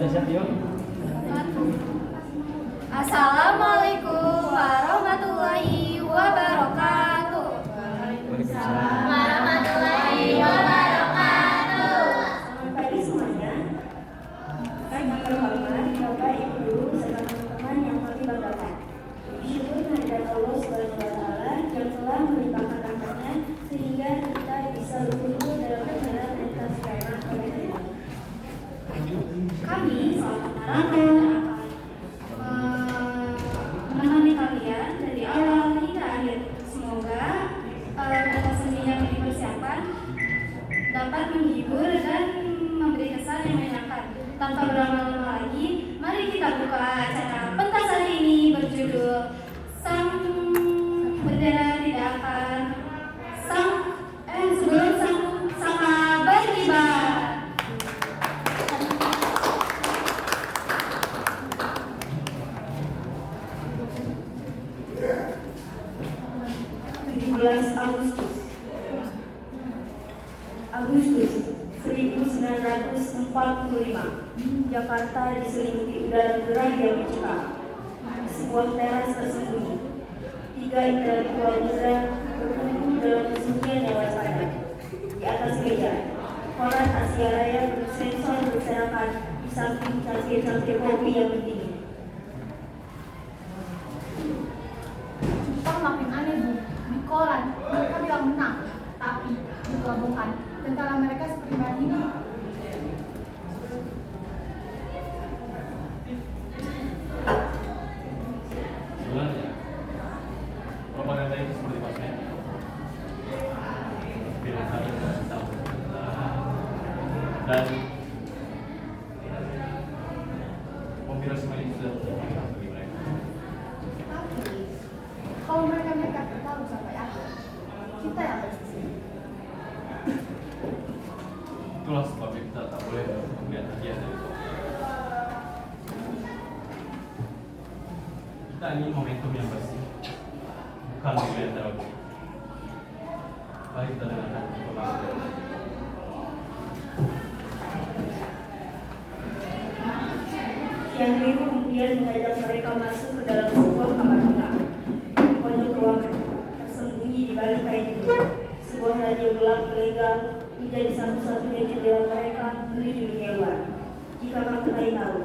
Tasya, yuk. Assalamualaikum warahmatullahi wabarakatuh. Waalaikumsalam. Warahmatullahi wabarakatuh. Selamat pagi semuanya. Yang terhormat Bapak Ibu Guru serta teman-teman yang kami banggakan. Bersyukur kehadirat Allah Subhanahu wa taala yang telah melimpahkan rahmatnya sehingga kita bisa berkumpul dalam acara pentas drama pada hari ini. Kami selama narasumber akan menemani kalian dari awal hingga akhir. Semoga pentas seni yang dipersiapkan dapat menghibur dan memberi kesan yang menyenangkan. Tanpa berlama-lama lagi, mari kita buka acara pentas hari ini berjudul Sang Bendera Tidak Akan Sebelum Sang Saka Berkibar. 17 Agustus 1945, Jakarta diselimuti udara gerah yang mencekam. Sebuah teras tersembunyi. 3 intelektual muda berkumpul dalam kesunyian yang waspada. Di atas meja, koran Asia Raya bersensor berserakan di samping cangkir-cangkir kopi yang berdiri. Jepang makin aneh, Bu. Di koran, mereka bilang menang, tapi di pelabuhan, tentara mereka seperti main ini. Sebenarnya, propaganda itu seperti pasien. Bila harus tahu. Dan konspirasi itu sudah terbuka bagi mereka. Tapi, kalau mereka tahu sampai akhir, kita yang bersisi. Itulah sebabnya kita tak boleh melihat hadiah dari Tuhan. Kita ini momentum yang bersih, bukan melihat teroris. Baik kita dengarkan informasi. Yang itu kemudian mengajak mereka masuk ke dalam sebuah kamar gelap. Di pojok ruangan, tersembunyi di balik kain itu, sebuah radio gelap ilegal menjadi satu-satunya jendela mereka menuju dunia luar. Jika kamu tahu,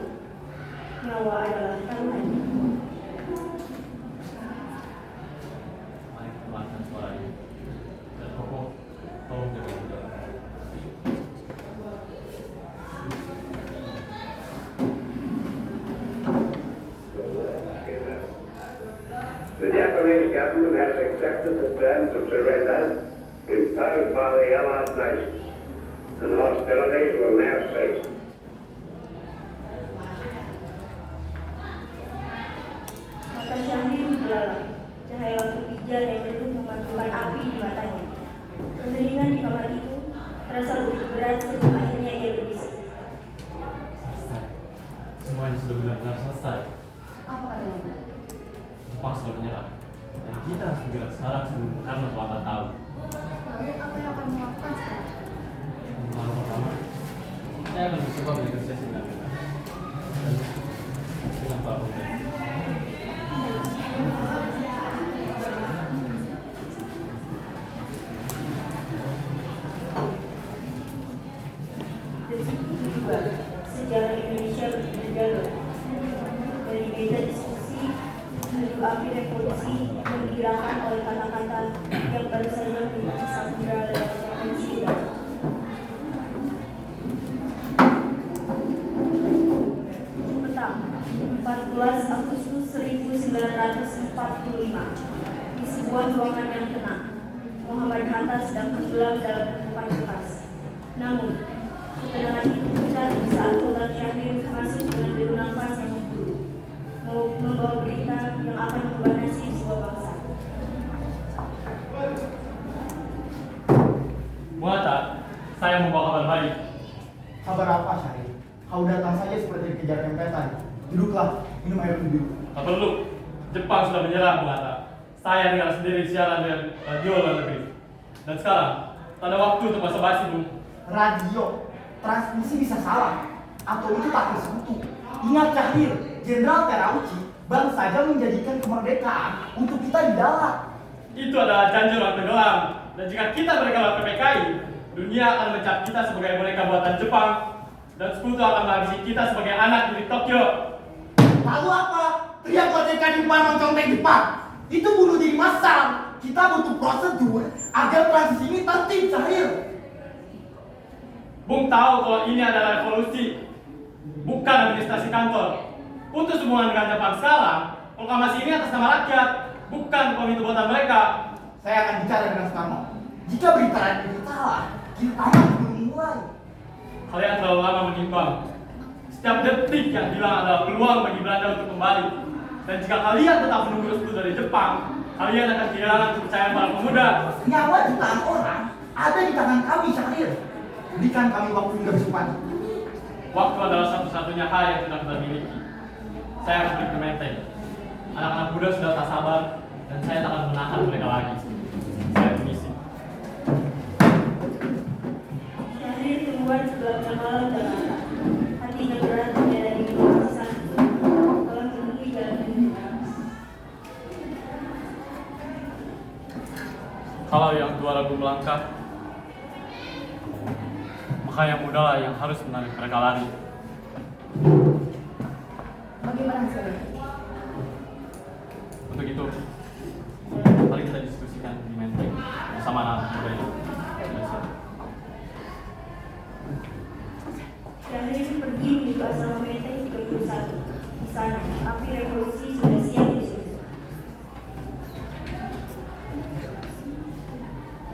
nyawa adalah taruhannya. Mari kita dengarkan suara ini. Dan Koko, tolong jaga udara. The Japanese government has accepted the terms of surrender imposed by the Allied nations, and hostilities will now cease. Mata Syahrir berlalang, cahaya lampu pijar yang redup memantulkan api di matanya. Keheningan di kamar itu terasa begitu berat sebelum akhirnya ia berbisik. Selesai. Semuanya sudah benar-benar selesai. Apa katanya? Jepang sudah menyerah. Dan kita harus bergerak sekarang sebelum karena terlambat tahu. Lalu apa yang akan melakukan sekarang? Malam pertama, saya akan mencoba bernegosiasi dengan mereka. Dan dengan para pemimpin. Dari situ juga sejarah Indonesia berjalur dari meja diskusi menuju api revolusi yang digerakkan oleh kata-kata yang baru saja menjadi samudera dalam frekuensi udara. Petang 14 Agustus 1945 di sebuah ruangan yang tenang, Muhammad Hatta sedang tenggelam dalam renungan keras. Namun ketenangan itu pecah di saat Sultan Syahrir masuk dengan deru nafas yang membunuh, mau membawa berita yang akan mengubah nasib sebuah bangsa. Muata, saya membawa kabar baik. Kabar apa, Syahrir? Kau datang saja seperti dikejar kempetan. Duduklah, minum air putih. Tak perlu. Jepang sudah menyerah, Muata. Saya dengar sendiri siaran dari radio luar negeri. Dan sekarang, tak ada waktu untuk basa-basi, Bu. Radio, transmisi bisa salah. atau itu tak sekutu. Ingat Syahrir, Jenderal Terauchi baru saja menjadikan kemerdekaan untuk kita di darat. Itu adalah janji orang tenggelam. Dan jika kita bergerak lawan PPKI, dunia akan mencap kita sebagai boneka buatan Jepang. Dan sekutu akan menghabisi kita sebagai anak di Tokyo. Lalu apa? Teriak merdeka di depan mencontek Jepang. Itu bunuh diri massal. Kita butuh prosedur agar transisi ini tertib, Syahrir. Bung tahu kalau ini adalah revolusi, bukan administrasi kantor. Putus hubungan dengan Jepang sekarang, proklamasi ini atas nama rakyat, bukan komite buatan mereka. Saya akan bicara dengan Soekarno. Jika berita ini salah, kita tamat belum mulai. Kalian terlalu lama menimbang. Setiap detik yang hilang adalah peluang bagi Belanda untuk kembali. Dan jika kalian tetap menunggu restu dari Jepang, kalian akan kehilangan kepercayaan para pemuda. Nyawa jutaan orang ada di tangan kami, Syahrir. Berikan kami waktu hingga besok pagi. Waktu adalah satu-satunya hal yang tidak kita miliki. Saya harus pergi ke Menteng. Anak-anak muda sudah tak sabar, dan saya tak akan menahan mereka lagi. Saya permisi. Syahrir keluar setelah malam dan malam. Hatinya berat menjalani keputusan itu. Telah menemui jalan kehidupan. Kalau yang tua ragu melangkah, maka yang muda lah yang harus menarik mereka lari. Bagaimana hasilnya? Untuk itu, mari kita diskusikan di Menteng bersama anak muda ini. Syahrir pergi menuju asrama Menteng 31. Di sana, api revolusi sudah siap disusun.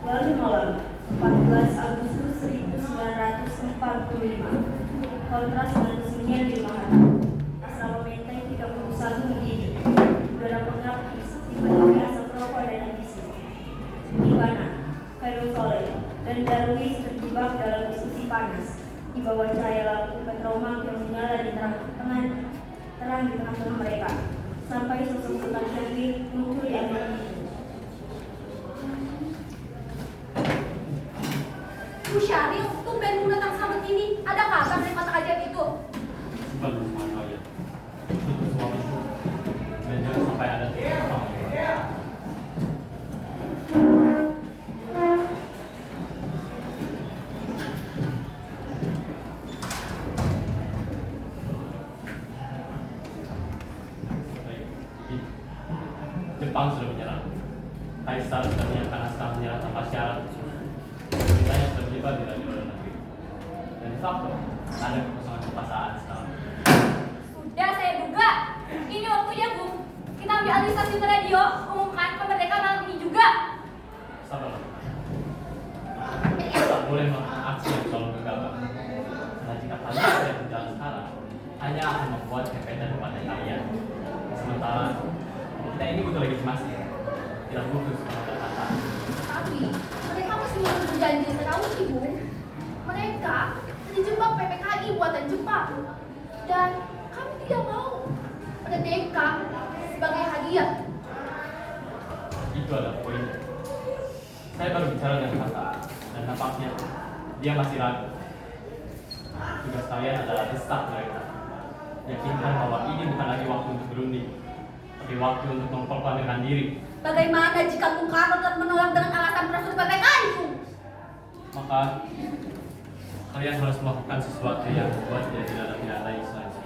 Lalu malam, 14 Agustus 1945, kontras dengan kesunyian di rumah hati. Asrama Menteng 31 begini. Udara pengap dipenuhi asap rokok dan ambisi. Ivana, Khairul Soleh, dan Darwis terjebak dalam diskusi panas di bawah cahaya lampu petromak yang menyala di terang di tengah-tengah mereka, sampai sosok Sultan Syahrir muncul di antara itu. Bu Syaril, tumben mu datang sama ini. Ada kabar dari mata ajaib itu? Simpan dulu semua kalian. Tutup semua pintu. Dan jangan sampai ada apa. Jepang sudah menyerah. Kaisar sudah menyiapkan naskah menyerah tanpa syarat. Beritanya sudah menyebar di radio luar negeri. Dan de facto ada kekosongan kekuasaan sekarang. Sudah saya duga. Ini waktunya, Bu. Kita ambil alih stasiun radio, umumkan kemerdekaan malam ini juga. Sabarlah. Tak boleh melakukan aksi yang selalu gegabah. Karena jika kalian tidak berjalan sekarang, hanya akan membuat kepedan kepada kalian. Sementara kita ini butuh legitimasi, tidak butuh semangat kata. Tapi mereka masih mau berjanji terlalu, Ibu. Mereka terjebak PPKI buatan Jepang. Dan kami tidak mau merdeka sebagai hadiah. Itu adalah poin. Saya baru bicara dengan kata, dan nampaknya dia masih ragu. Tugas kalian adalah desak mereka. Yakinkan bahwa ini bukan lagi waktu untuk berunding, tapi waktu untuk memproklamirkan diri. Bagaimana jika Bung Karno tetap menolak dengan alasan prosedur PPKI itu? Maka kalian harus melakukan sesuatu yang membuat dia tidak ada pilihan lain selain itu.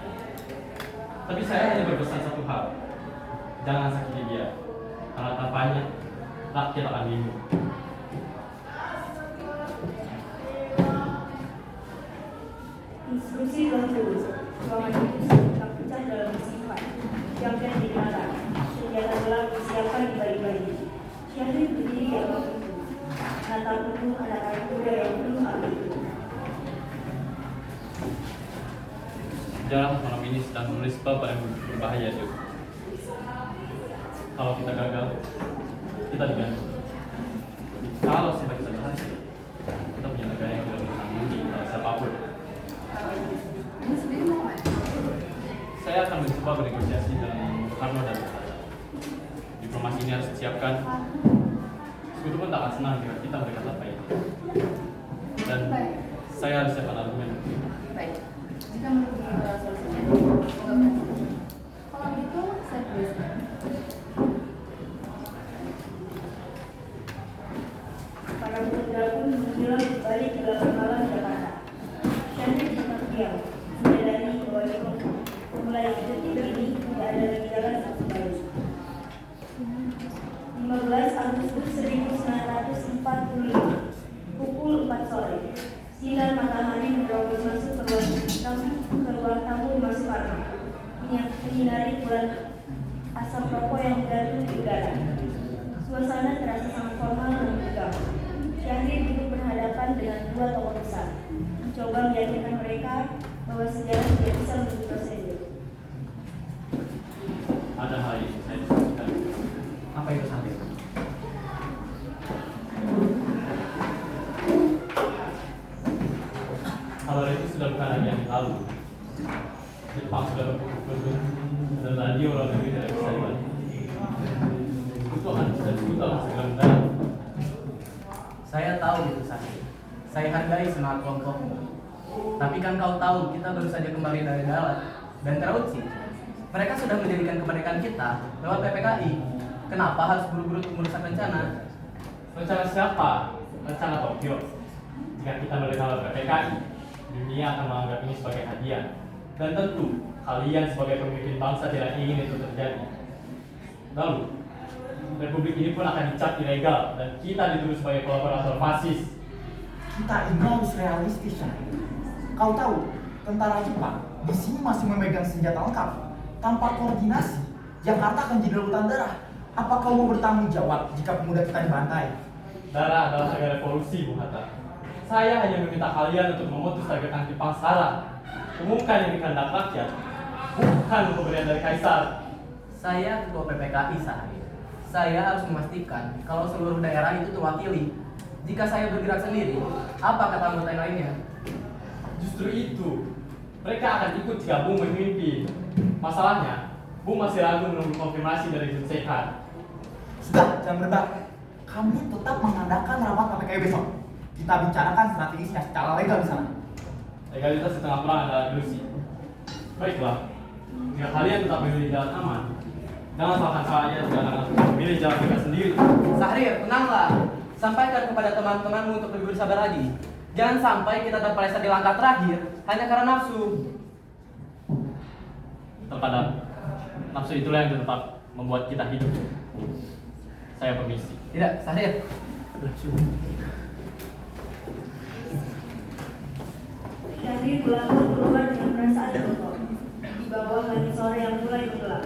Tapi saya hanya berpesan satu hal, jangan sakiti dia, karena tanpanya rakyat akan bingung. Instruksi telah turun. Ruangan itu sudah pecah dalam sifat. Jangkar dikenakan. Senjata gelap disiapkan di bayi-bayi. Syahrir berdiri di awal pintu. Menatap penuh anak-anak muda yang penuh api itu. Sejarah malam ini sedang menulis bab yang berbahaya, Juk. Kalau kita gagal, kita digantung. Kalau sampai kita berhasil, kita punya negara yang tidak bertanggung jawab siapapun. Saya akan mencoba bernegosiasi dengan Karno dan Bung. Diplomasi ini harus disiapkan. Sekutu pun tak akan senang jika kita berdekat tanpa ini. Dan saya harus siapkan argumen. Baik. Jika menurut begitu solusinya, semoga berhasil. Kalau begitu, saya permisi. Para pemuda pun menjulang kembali ke dalam malam Jakarta. Cantik tetap diam, menyadari bahwa di mulai detik ini tidak ada lagi jalan satu balik. 15 Agustus 1945, pukul 4 sore, sinar matahari menerobos masuk ke ruang tamu Rumah Soekarno, menyinari bulan asap rokok yang jatuh di udara. Suasana terasa sangat formal dan tegang. Syahrir duduk berhadapan dengan dua tokoh besar, mencoba meyakinkan mereka bahwa sejarah tidak bisa menjadi prosedur. Ada hal yang saya diskusikan. Apa itu Sahrir? Kalau itu sudah bukan lagi yang lalu. Jepang sudah berkumpul dan radio orang negeri tidak bisa dibantu. Kebutuhan dan kebutuhan segera mendarat. Saya tahu itu Sahrir. Saya hargai semangat kelompokmu. Tapi kan kau tahu kita baru saja kembali dari darat dan Krautsy. Mereka sudah menjadikan kemerdekaan kita lewat PPKI. Kenapa harus buru-buru merusak rencana? Rencana siapa? Rencana Tokyo. Jika kita melihat PPKI, dunia akan menganggap ini sebagai hadiah. Dan tentu, kalian sebagai pemimpin bangsa tidak ingin itu terjadi. Lalu, Republik ini pun akan dicap ilegal dan kita dituduh sebagai kolaborator fasis. Kita ini harus realistis, Sahrir. Kau tahu, tentara Jepang di sini masih memegang senjata lengkap. Tanpa koordinasi, Jakarta akan jadi lautan darah. Apa kau mau bertanggung jawab jika pemuda kita dibantai? Darah adalah harga revolusi, Bung Hatta. Saya hanya meminta kalian untuk memutus tagetan Jepang sekarang. Umumkan yang dikehendak rakyat, bukan pemberian dari kaisar. Saya ketua PPKI Sahrir. Saya harus memastikan kalau seluruh daerah itu terwakili. Jika saya bergerak sendiri, apa kata anggota yang lainnya? Justru itu, mereka akan ikut jika Bung memimpin. Masalahnya, Bung masih ragu menunggu konfirmasi dari Jun Sekan. Sudah, jangan berdebat. Kami tetap mengadakan rapat PPKI besok. Kita bicarakan strategisnya secara legal di sana. Legalitas di tengah perang adalah ilusi. Baiklah, jika kalian tetap memilih jalan aman, jangan salahkan saya jika kalian memilih jalan mereka sendiri. Sahrir, tenanglah. Sampaikan kepada teman-temanmu untuk lebih bersabar lagi. Jangan sampai kita terpeleset di langkah terakhir hanya karena nafsu. Terkadang, nafsu itulah yang tetap membuat kita hidup. Saya permisi. Tidak, Sahrir. Syahrir berlaku keluar dengan perasaan kotor. Di bawah langit sore yang mulai menggelap,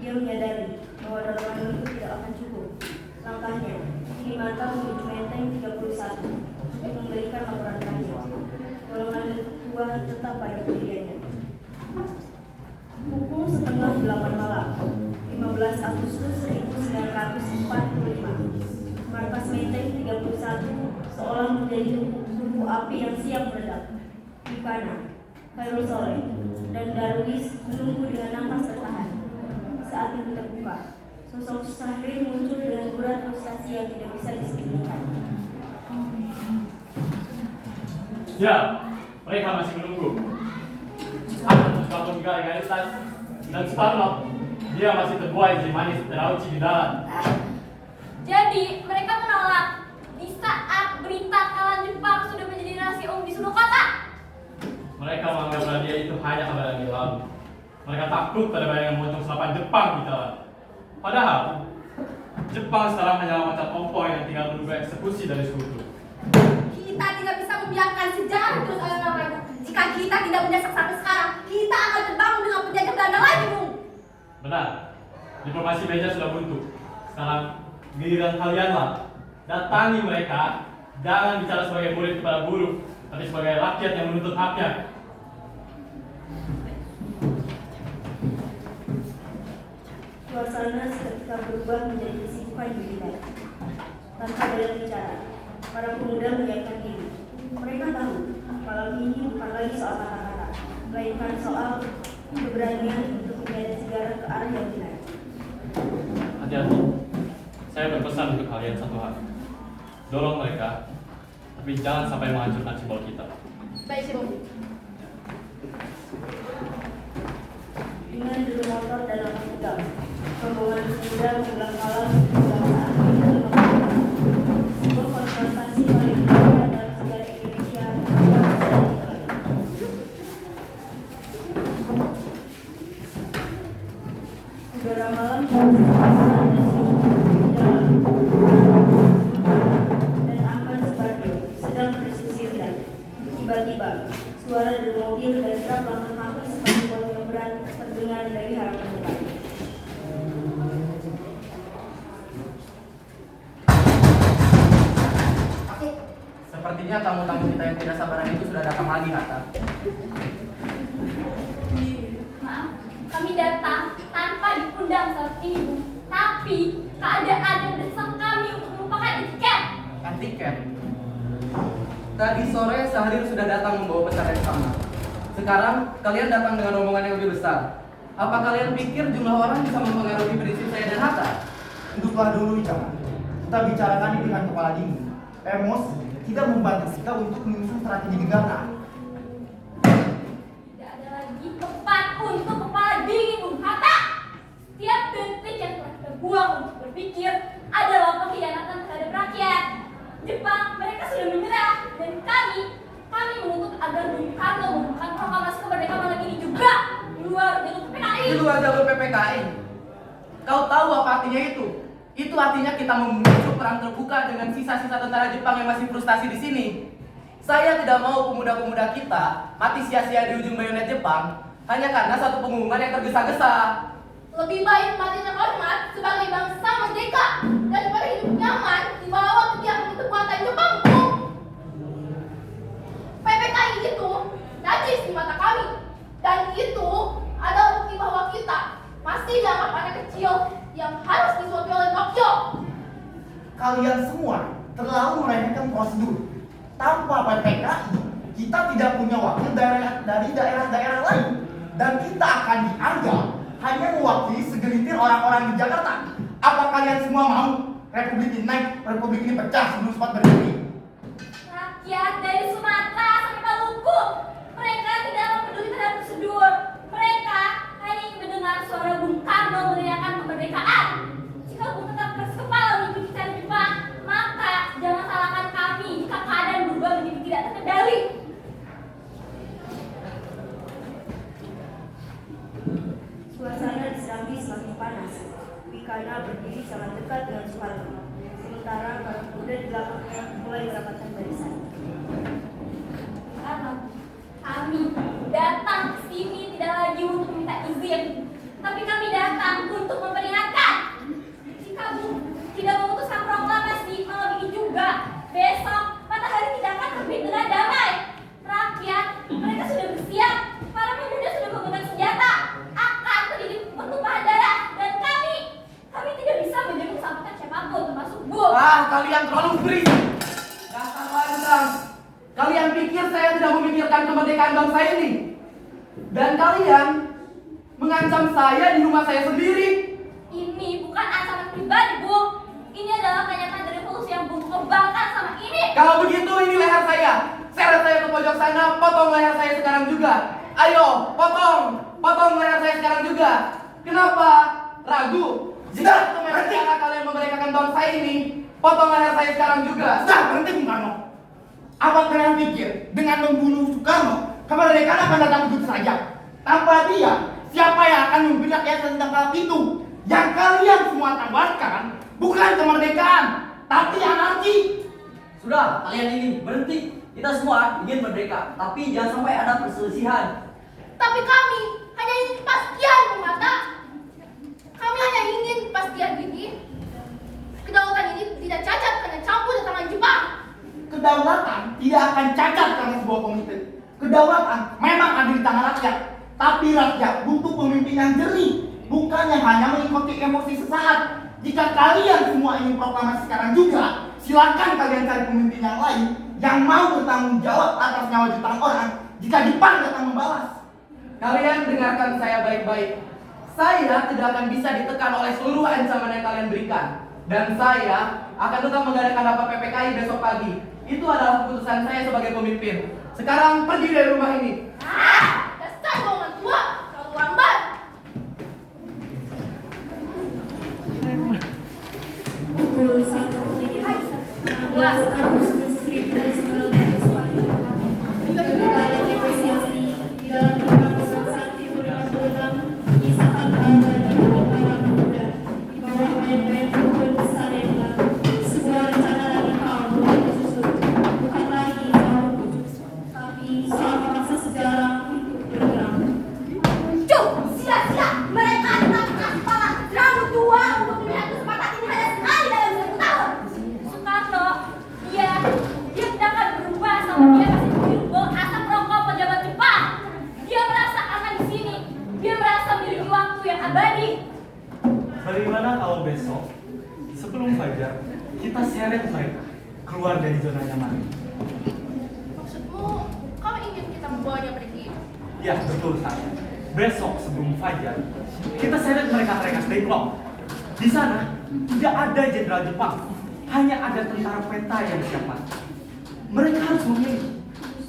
dia menyadari bahwa dorongan itu tidak akan cukup. Langkahnya kini mata menuju Menteng 31 untuk memberikan laporan terakhir. Golongan tua tetap pada pendiriannya. Pukul 7:30 malam, 15 Agustus 1945, markas Menteng 31 seolah menjadi tumpu api yang siap meledak. Rifana, Khairul Soleh, dan Darwis menunggu dengan nafas tertahan. Saat itu terbuka, sosok Sahrir muncul dengan gurat frustasi yang tidak bisa disembunyikan. Ya, mereka masih menunggu. Ada 43 legalitas dan Soekarno, dia masih terbuai di manis Krautsy di darat. Jadi, mereka menolak di saat berita kalah Jepang sudah menjadi rahasia umum di seluruh kota. Mereka menganggap radio itu hanya kabar yang lalu. Mereka takut pada bayangan moncong selapan Jepang di jalan. Padahal, Jepang sekarang hanya macam ompong yang tinggal menunggu eksekusi dari sekutu. Kita tidak bisa membiarkan sejarah terus oleh. Jika kita tidak mendesak sampai sekarang, kita akan terbangun dengan penjajah Belanda lagi, Bung. Benar, diplomasi meja sudah buntu. Sekarang giliran kalianlah. Datangi mereka, jangan bicara sebagai murid kepada guru, tapi sebagai rakyat yang menuntut haknya. Suasana seketika berubah menjadi kesibukan militer. Tanpa banyak bicara, para pemuda menyiapkan diri. Mereka tahu, malam ini bukan lagi soal kata-kata, melainkan soal keberanian untuk menjadi sejarah ke arah yang benar. Hati-hati, saya berpesan untuk kalian satu hal. Dorong mereka, tapi jangan sampai menghancurkan simbol kita. Baik, Bung. diktator dan akan tegak. Rombongan muda mengulang kalah kebangsaan dan kebangsaan. Sebuah konfrontasi paling berbeda dalam sejarah Indonesia yang bisa dilakukan. Udara malam dan Ahmad Supardo sedang bersisir. Tiba-tiba, suara dari mobil dan truk langkah kaki seperti potongan berat terdengar dari harapan depan. Sepertinya tamu-tamu kita yang tidak sabaran itu sudah datang lagi, Hatta. Maaf, kami datang tanpa diundang saat ini, Bu. Tapi keadaan mendesak kami untuk melupakan tiket. Kan tiket. Tadi sore Sahrir sudah datang membawa pesan yang sama. Sekarang kalian datang dengan rombongan yang lebih besar. Apa kalian pikir jumlah orang bisa mempengaruhi prinsip saya dan Hatta? Duduklah dulu, jangan. Kita bicarakan ini dengan kepala dingin. Emosi tidak membantu kita untuk menyusun strategi negara. Tidak ada lagi tempat untuk kepala dingin, Bung Hatta. Setiap detik yang telah kita buang untuk berpikir adalah pengkhianatan terhadap rakyat. Jepang, mereka sudah menyerah, dan kami menuntut agar Bung Karno mengumumkan proklamasi kemerdekaan malam ini juga di luar jalur PPKI. Di luar jalur PPKI. Kau tahu apa artinya itu? Itu artinya kita memicu perang terbuka dengan sisa-sisa tentara Jepang yang masih frustasi di sini. Saya tidak mau pemuda-pemuda kita mati sia-sia di ujung bayonet Jepang hanya karena satu pengumuman yang tergesa-gesa. Lebih baik mati terhormat sebagai bangsa merdeka daripada hidup nyaman di bawah ketiak kekuatan Jepang. PPKI itu najis di mata kami, dan itu adalah bukti bahwa kita masih dianggap anak kecil yang harus disuapi oleh Tokyo. Kalian semua terlalu meremehkan prosedur. Tanpa PPKI, kita tidak punya wakil dari daerah-daerah lain, dan kita akan dianggap hanya mewakili segelintir orang-orang di Jakarta. Apa kalian semua mau Republik ini naik, Republik ini pecah sebelum sempat berdiri? Rakyat dari Sumatera sampai Maluku, mereka tidak peduli terhadap prosedur. Mereka hanya ingin mendengar suara Bung Karno meneriakan kemerdekaan. Jika Bung tetap keras kepala mengikuti cara Jepang, maka jangan salahkan kami jika keadaan berubah menjadi tidak terkendali. Suasana di Serambi semakin panas. Wikana berdiri sangat dekat dengan Soeharto. Sementara para pemuda di belakangnya mulai merapatkan barisan. Karena kami datang ke sini tidak lagi untuk minta izin, tapi kami datang untuk memperingatkan. Jika Bung tidak memutuskan proklamasi malam ini juga, besok matahari tidak akan terbit dengan damai. Rakyat, mereka sudah bersiap. Para pemuda sudah menggunakan senjata, akan terjadi pertumpahan darah, dan kami tidak bisa menjenguk sambutan siapapun, termasuk Bung. Wah, kalian terlalu berisik. Dasar lancang. Kalian pikir saya tidak memikirkan kemerdekaan bangsa ini? Dan kalian mengancam saya di rumah saya sendiri. Ini bukan ancaman pribadi, Bung. Ini adalah kenyataan dari revolusi yang Bung kembangkan sama ini. Kalau begitu ini leher saya. Seret saya ke pojok sana, potong leher saya sekarang juga. Ayo, potong leher saya sekarang juga. Kenapa? Ragu? Jika karena kalian memerdekakan bangsa ini, potong leher saya sekarang juga. Sudah, berhenti Bung Karno. Apa kalian pikir dengan membunuh Soekarno, kemerdekaan akan datang begitu saja? Tanpa dia, siapa yang akan memimpin rakyat tentang hal itu? Yang kalian semua tawarkan bukan kemerdekaan, tapi anarki. Sudah, kalian ini berhenti. Kita semua ingin merdeka, tapi jangan sampai ada perselisihan. Tapi kami hanya ingin kepastian, Bung Hatta. Kami hanya ingin kepastian ini. Kedaulatan ini tidak cacat karena campur tangan Jepang. Kedaulatan tidak akan cacat karena sebuah komite. Kedaulatan memang ada di tangan rakyat, tapi rakyat butuh pemimpin yang jernih, bukan yang hanya mengikuti emosi sesaat. Jika kalian semua ingin proklamasi sekarang juga, silakan kalian cari pemimpin yang lain yang mau bertanggung jawab atas nyawa jutaan orang jika Jepang datang membalas. Kalian dengarkan saya baik-baik. Saya tidak akan bisa ditekan oleh seluruh ancaman yang kalian berikan. Dan saya akan tetap mengadakan rapat PPKI besok pagi. Itu adalah keputusan saya sebagai pemimpin. Sekarang pergi dari rumah ini. Dasar golongan tua, terlalu lambat. Agustus 1940. Negara negosiasi di dalam Undang-Undang 156 menyisakan abadi bagi para pemuda di bawah bayang-bayang hukum besar yang lalu. Sebuah rencana radikal mulai disusun, bukan lagi soal hukum, tapi soal bangsa sejarah untuk bergerak. Cuk, sia-sia. Mereka adalah bekas kepala terlalu tua untuk melihat kesempatan ini hanya sekali dalam 1000 tahun. Soekarno, dia tidak akan berubah sama dia masih hidup bau asap rokok pejabat Jepang. Dia merasa aman di sini. Dia merasa memiliki waktu yang abadi. Bagaimana kalau besok sebelum fajar kita seret mereka keluar dari zona nyaman? Maksudmu, kau ingin kita membawanya pergi? Ya, betul saya. Besok sebelum fajar kita seret mereka ke Rengas Dengklok. Di sana tidak ada jenderal Jepang, hanya ada tentara peta yang siap mati. Mereka harus memilih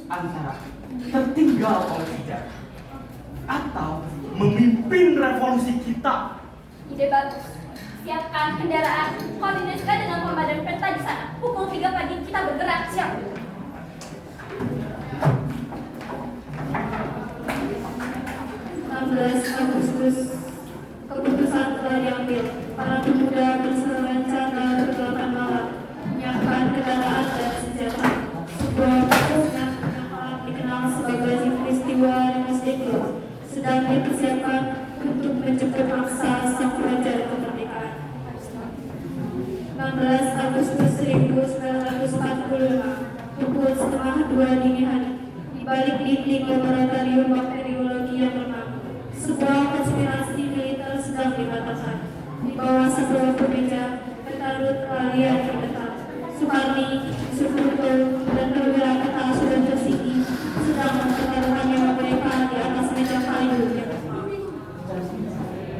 antara tertinggal oleh sejarah atau memimpin revolusi kita. Ide bagus. Siapkan kendaraan, koordinasikan dengan komandan peta di sana. Pukul 3 pagi kita bergerak. Siap. 16 Agustus, keputusan telah diambil. Para pemuda berencana bergerakan malam, menyiapkan kendaraan dan senjata. Sebuah proses yang dikenal sebagai peristiwa Rengas Dengklok sedang dipersiapkan untuk menjemput paksa sang raja kemerdekaan. 16 Agustus 1945, pukul 1:30 dini hari, di balik dinding laboratorium bakteriologi yang lemah, sebuah konspirasi militer sedang dimatangkan. Di bawah sebuah kemeja, Petarut kalian terletak. Sukarni, Sukurto, dan perwira peta sudah tersingkir, sedang mempertaruhkan nyawa mereka di atas meja kayu yang lemah.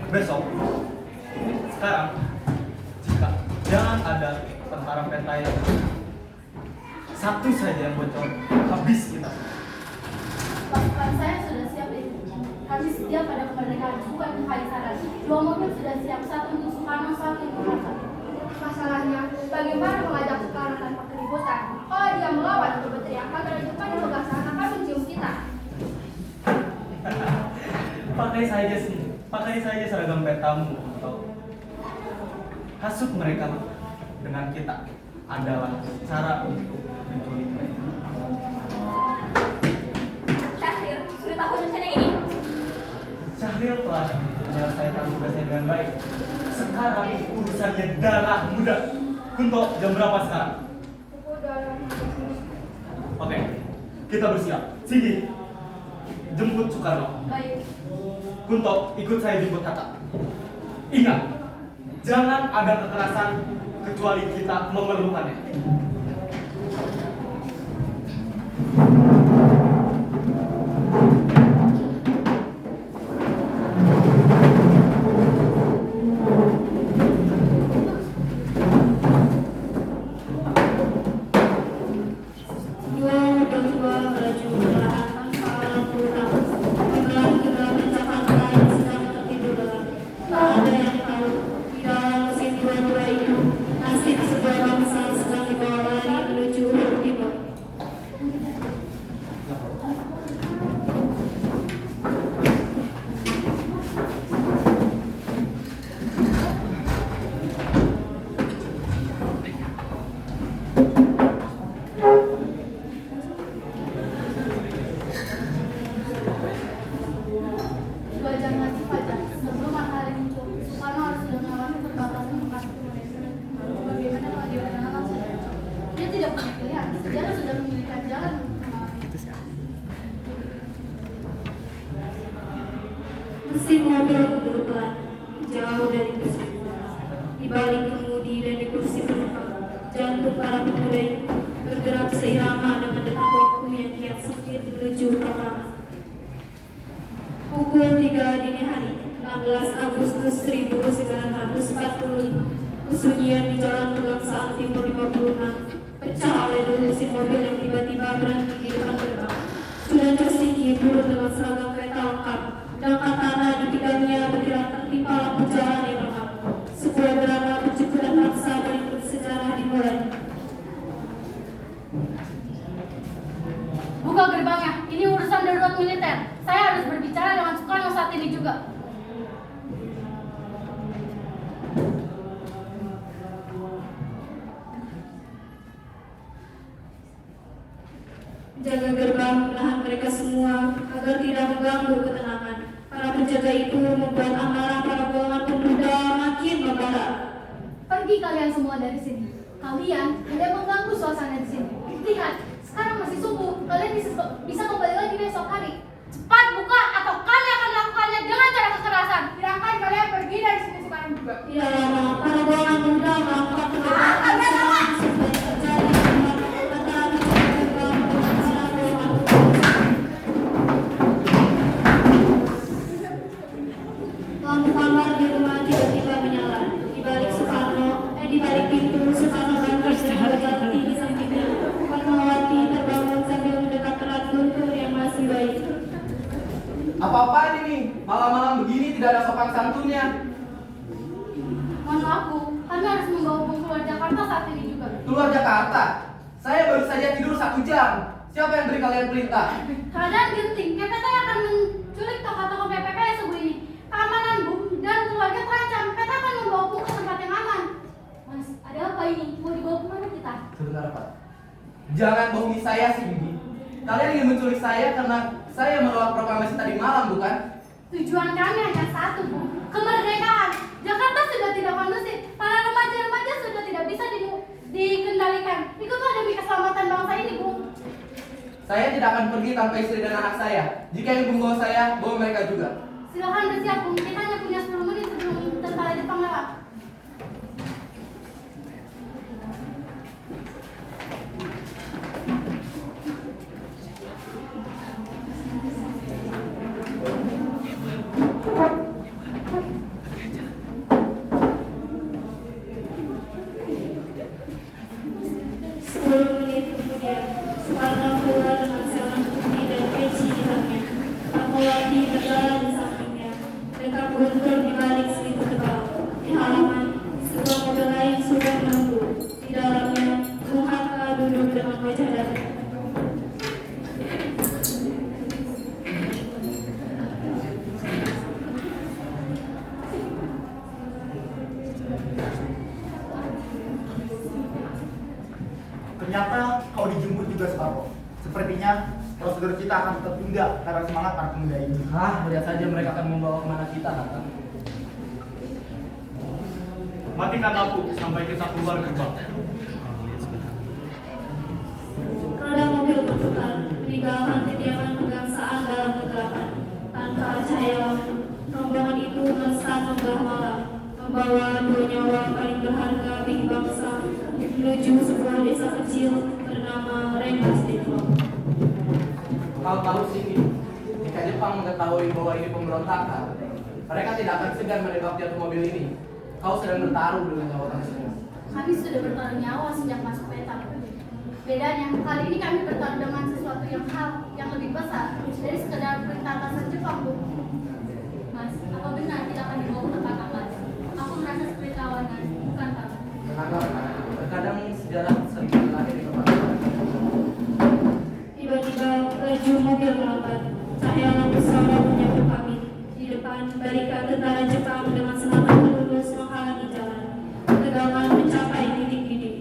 Besok, sekarang, jika jangan ada tentara peta yang satu saja yang bocor, habis kita. Pasukan saya sudah siap, Ibu. Kami setia pada kemerdekaan, bukan kekaisaran. 2 mobil sudah siap, satu untuk Soekarno, satu untuk Hatta. Masalahnya, bagaimana mengajak Soekarno tanpa keributan? Kalau dia melawan untuk berteriak, maka Jepang dan Pegasan akan mencium kita. Pakai saja seragam petamu atau hasut mereka dengan kita adalah cara untuk menculik mereka. Syahrir, sudah tahu rencana ini? Syahrir telah menyelesaikan tugasnya dengan baik. Sekarang urusannya darah muda. Kunto, jam berapa sekarang? Pukul 2. Oke, kita bersiap. Sini, jemput Soekarno. Baik. Kunto, ikut saya jemput Hatta. Ingat, jangan ada kekerasan kecuali kita memerlukannya. Mesin mobil berpelan jauh dari mesin. Di balik kemudi dan di kursi penumpang, jantung para pemuda itu bergerak seirama dengan detak waktu yang kian sempit menuju pertama. Pukul 3 dini hari, 16 Agustus 1945, kesunyian di Jalan Pegangsaan Timur 56 pecah oleh dua mesin mobil yang tiba-tiba berhenti di depan gerbang. Sudah tersingkir turun dengan seragam kereta lengkap, dan katana di pinggangnya bergerak tertimpa lampu jalan yang lemah. Sebuah drama percobaan paksa berikut sejarah dimulai. Sebaliknya, ini urusan darurat militer. Saya harus berbicara dengan Soekarno saat ini juga. Jaga gerbang, menahan mereka semua agar tidak mengganggu ketenangan. Para penjaga itu membuat amarah para golongan pemuda makin membara. Pergi kalian semua dari sini. Kalian hanya mengganggu suasana di sini. Lihat, sekarang masih subuh. Kalian bisa kembali lagi besok hari. Cepat buka atau kami akan melakukannya dengan cara kekerasan. Silahkan kalian pergi dari sini sekarang juga. Tidak lama, para golongan pemuda melakukan pemberontakan serangan supaya terjadi antara penjaga gerbang dengan para golongan pemuda. Lampu kamar di rumah tiba-tiba menyala. Di balik pintu, Soekarno bangkit dan Megawati di sampingnya. Fatmawati terbangun sambil mendekat erat Guntur yang masih bayi. Apa-apaan ini? Malam-malam begini tidak ada sopan santunnya. Mohon maaf Bu, kami harus membawa Bu keluar Jakarta saat ini juga. Keluar Jakarta? Saya baru saja tidur 1 jam. Siapa yang beri kalian perintah? Keadaan genting, PPK akan menculik tokoh-tokoh PPK yang sungguh ini. Keamanan Bu dan keluarga terancam. PPK akan membawa Bu ke tempat yang aman. Mas, ada apa ini? Mau dibawa kemana kita? Sebentar Pak. Jangan bohongi saya sih Bibi. Kalian ingin menculik saya karena saya menolak proklamasi tadi malam, bukan? Tujuan kami hanya satu, Bu. Kemerdekaan. Jakarta sudah tidak kondusif. Para remaja-remaja sudah tidak bisa dikendalikan. Ikutlah demi keselamatan bangsa ini, Bu. Saya tidak akan pergi tanpa istri dan anak saya. Jika yang membawa saya, bawa mereka juga. Silakan bersiap, Bu. Kita hanya punya 10 menit sebelum tentara Jepang lewat. Ternyata kau dijemput juga Soekarno. Sepertinya prosedur kita akan tertunda karena semangat para pemuda ini. Lihat saja mereka akan membawa kemana kita, Kakak. Matikan lampu sampai kita keluar gerbang. Roda mobil berputar, meninggalkan kediaman kegangsaan dalam kegelapan. Tanpa cahaya lampu, rombongan itu melesat membelah malam, membawa 2 nyawa paling berharga bagi bangsa menuju sebuah desa kecil bernama Rengas Dengklok. Kau tahu sih, jika Jepang mengetahui bahwa ini pemberontakan, mereka tidak akan segan menembak jatuh mobil ini. Kau sedang bertaruh dengan nyawa kami semua. Kami sudah bertaruh nyawa sejak masuk peta. Bedanya, kali ini kami bertaruh dengan sesuatu yang lebih besar dari sekedar perintah atasan Jepang, Bu. Mas, apa benar kita akan dibawa ke tempat aman? Aku merasa seperti tawanan, bukan Pak. Terkadang sejarah sering lahir di tempat lain. Tiba-tiba laju mobil melambat. Cahaya lampu sorot menyambut kami. Di depan, barikat tentara Jepang dengan semangat lurus menghalangi jalan. Tegangan mencapai titik-titik.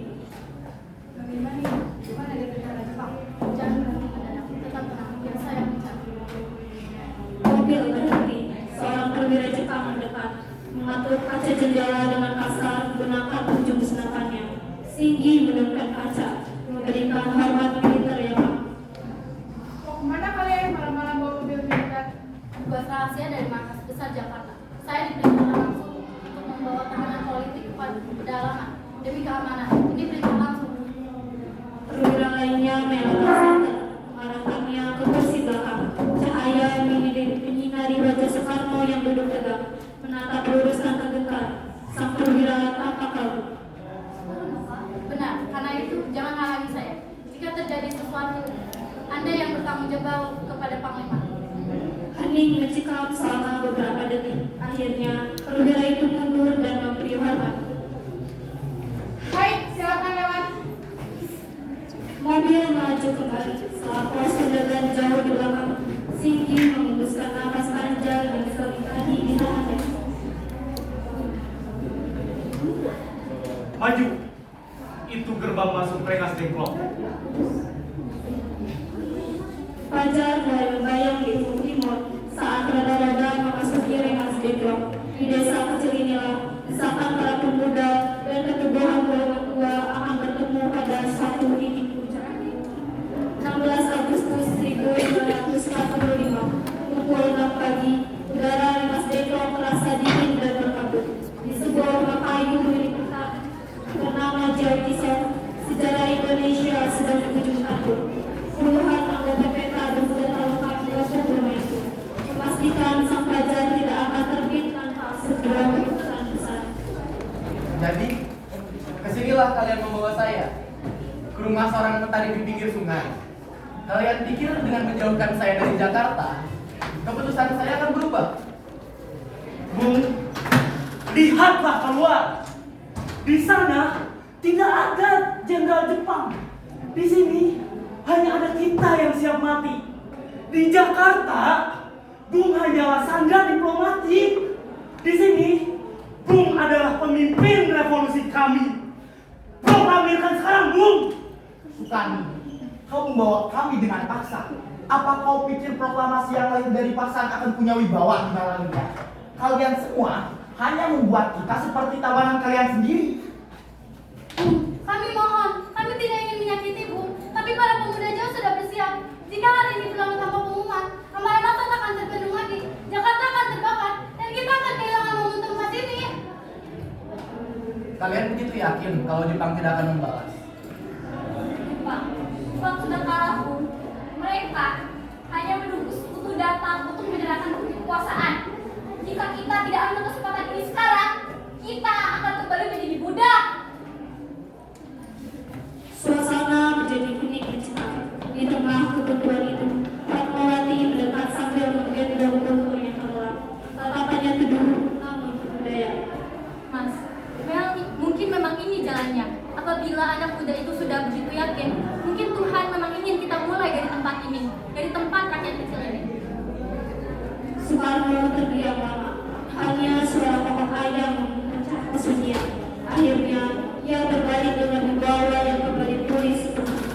Bagaimana? Gimana ada tentara Jepang? Jangan berhenti mendadak, tetap tenang, biar saya bicara. Mobil berhenti. Seorang perwira Jepang mendekat, mengatur kaca jendela dengan kasar, menggunakan ujung senapannya. Singgi menundukkan kaca, memberikan hormat militer yang lama. Kemana kalian malam-malam bawa mobil militer? Tugas rahasia dari markas besar Jakarta. Saya diperintahkan langsung untuk membawa tahanan politik ke pedalaman demi keamanan. Ini perintah langsung. Perwira lainnya melewati senjata, mengarahkannya ke kursi belakang. Cahaya menyinari wajah Soekarno yang duduk tegak, menatap lurus tanpa gentar. Sang perwira tampak ragu. Benar, karena itu jangan halangi saya. Jika terjadi sesuatu, Anda yang bertanggung jawab kepada Panglima. Hening mencekam selama beberapa detik. Akhirnya, perwira itu mundur dan memberi hormat. Baik, silakan lewat. Mobil melaju kembali. Setelah pos penjagaan jauh Di desa kecil inilah, desakan para pemuda dan keteguhan golongan tua akan bertemu pada satu titik puncak. 16 Agustus 1945, pukul 6 pagi, udara di Mas Depok terasa dingin dan berkabut. Di sebuah rumah kayu milik bernama Jauh sejarah Indonesia sedang di ujung tanduk. Puluhan anggota PK bersenjata lengkap masuk rumah itu, memastikan sang fajar tidak akan terbit tanpa sebuah keputusan besar. Jadi, kesinilah kalian membawa saya ke rumah seorang petani di pinggir sungai. Kalian pikir dengan menjauhkan saya dari Jakarta, keputusan saya akan berubah? Bung, lihatlah keluar. Di sana tidak ada jenderal Jepang. Di sini hanya ada kita yang siap mati. Di Jakarta, Bung hanyalah sandra diplomatik. Di sini, Bung adalah pemimpin revolusi kami. Proklamirkan sekarang, Bung. Sukani, kau membawa kami dengan paksa. Apa kau pikir proklamasi yang lain dari paksaan akan punya wibawa di Malaysia? Kalian semua hanya membuat kita seperti tawanan kalian sendiri. Kami mohon, kami tidak ingin menyakiti Bung, tapi para pemuda jauh sudah bersiap. Jika hari ini pulang tanpa pengumuman, amarah massa tak akan terbendung lagi, Jakarta akan terbakar, dan kita akan kehilangan momentum emas ini. Kalian begitu yakin kalau Jepang tidak akan membalas? Jepang sudah kalah, Bung. Mereka hanya menunggu sekutu datang untuk menyerahkan kekuasaan. Jika kita tidak ambil kesempatan ini sekarang, kita akan kembali menjadi budak. Suasana menjadi hening mencekam. Di tengah kebentuan itu, Fatmawati mendekat sambil menggendong guntur yang tenggelam. Tatapannya teduh namun berbudaya. Mas, mungkin memang ini jalannya. Apabila anak muda itu sudah begitu yakin, mungkin Tuhan memang ingin kita mulai dari tempat ini, dari tempat rakyat kecil ini. Soekarno terdiam lama. Hanya suara kokok ayam memecah kesunyian. Akhirnya, ia berbalik dengan membawa yang kembali pulih sepenuhnya.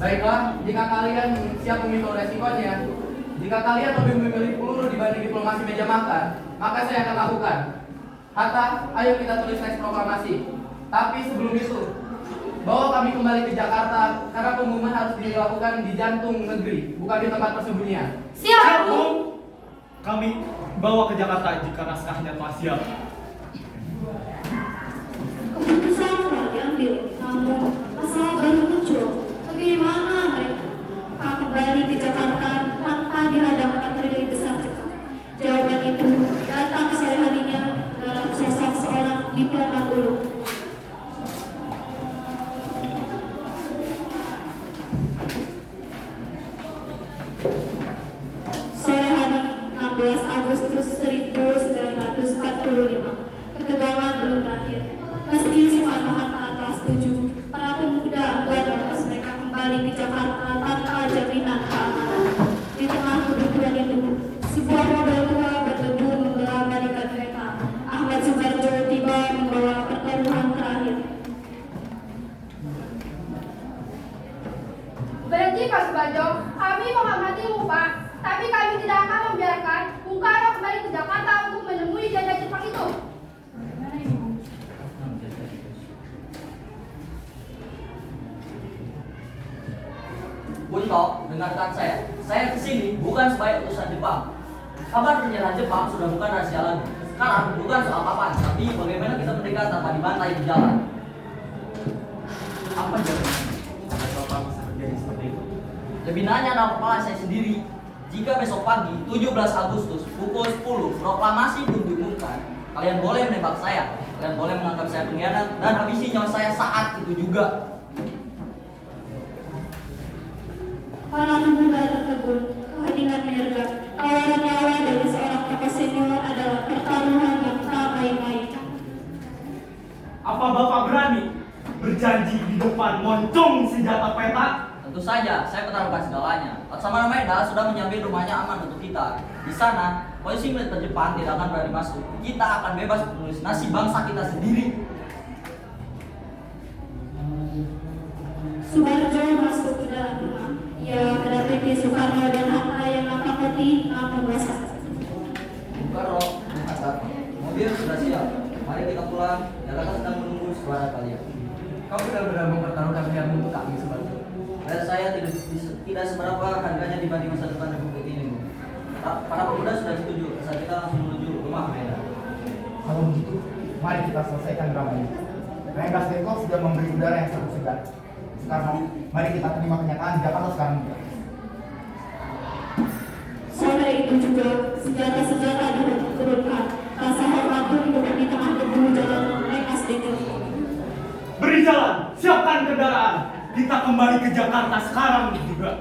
Baiklah, jika kalian siap memikul resikonya, jika kalian lebih memilih peluru dibanding diplomasi meja makan, maka saya akan lakukan. Hatta, ayo kita tulis teks proklamasi. Tapi sebelum itu, bawa kami kembali ke Jakarta karena pengumuman harus dilakukan di jantung negeri, bukan di tempat persembunyian. Siap, Bung. Kami bawa ke Jakarta jika naskahnya telah siap. Keputusan telah diambil, namun masalah baru muncul. Bagaimana mereka akan kembali ke Jakarta tanpa dihadang arteri besar Jepang? Jawaban itu datang sore harinya dalam sosok seorang diplomat dulu. Sore hari 16 Agustus 1945, ketegangan belum berakhir. Meski Soekarno-Hatta telah setuju, para pemuda enggan melepas mereka kembali ke Jakarta tanpa jaminan keamanan. Di tengah kebutuhan itu, sebuah mobil tua berdebu menggelar barikat mereka. Ahmad Subarjo tiba membawa pertaruhan terakhir. Berhenti Pak Subarjo, kami menghormatimu Pak, tapi kami tidak akan membiarkan Bung Karno kembali ke Jakarta untuk menemui janda Jepang itu. Bunto, dengarkan saya. Saya kesini bukan sebagai utusan Jepang. Kabar penyerahan Jepang sudah bukan rahasia lagi. Sekarang bukan soal papan, tapi bagaimana kita merdeka tanpa dibantai di jalan. Apa jadinya? Bapak bisa terjadi seperti itu? Lebih nanya nama kepala saya sendiri. Jika besok pagi 17 Agustus pukul 10 proklamasi pun diumumkan, kalian boleh menembak saya, kalian boleh menganggap saya pengkhianat dan habisi nyawa saya saat itu juga. Para pemuda tertegun, keheningan menyergap. Tawaran nyawa dari seorang tokoh senior adalah pertaruhan yang tak main-main. Apa Bapak berani berjanji di depan moncong senjata petak? Tentu saja, saya pertaruhkan segalanya. Laksamana Maeda sudah menjamin rumahnya aman untuk kita. Di sana, polisi militer Jepang tidak akan berani masuk. Kita akan bebas menulis nasib bangsa kita sendiri. Subarjo masuk ke dalam rumah. Ia mendapati Soekarno dan Hatta yang nampak letih namun basah. pulang, Jakarta sedang menunggu suara kalian. Kau benar-benar mempertaruhkan pilihanmu untuk kami sebagai. Dan saya tidak seberapa harganya dibanding masa depan Republik ini, Bu. Para pemuda sudah setuju, saat kita langsung menuju rumah Medan. Kalau begitu, mari kita selesaikan drama ini. Rengas Dengkok sudah memberi udara yang sangat segar. Sekarang, mari kita terima kenyataan Jakarta sekarang juga. Sore itu juga senjata-senjata diturunkan. Rasa hormat pun di tengah debu jalan Rengas Dengkok. Beri jalan, siapkan kendaraan. Kita kembali ke Jakarta sekarang juga.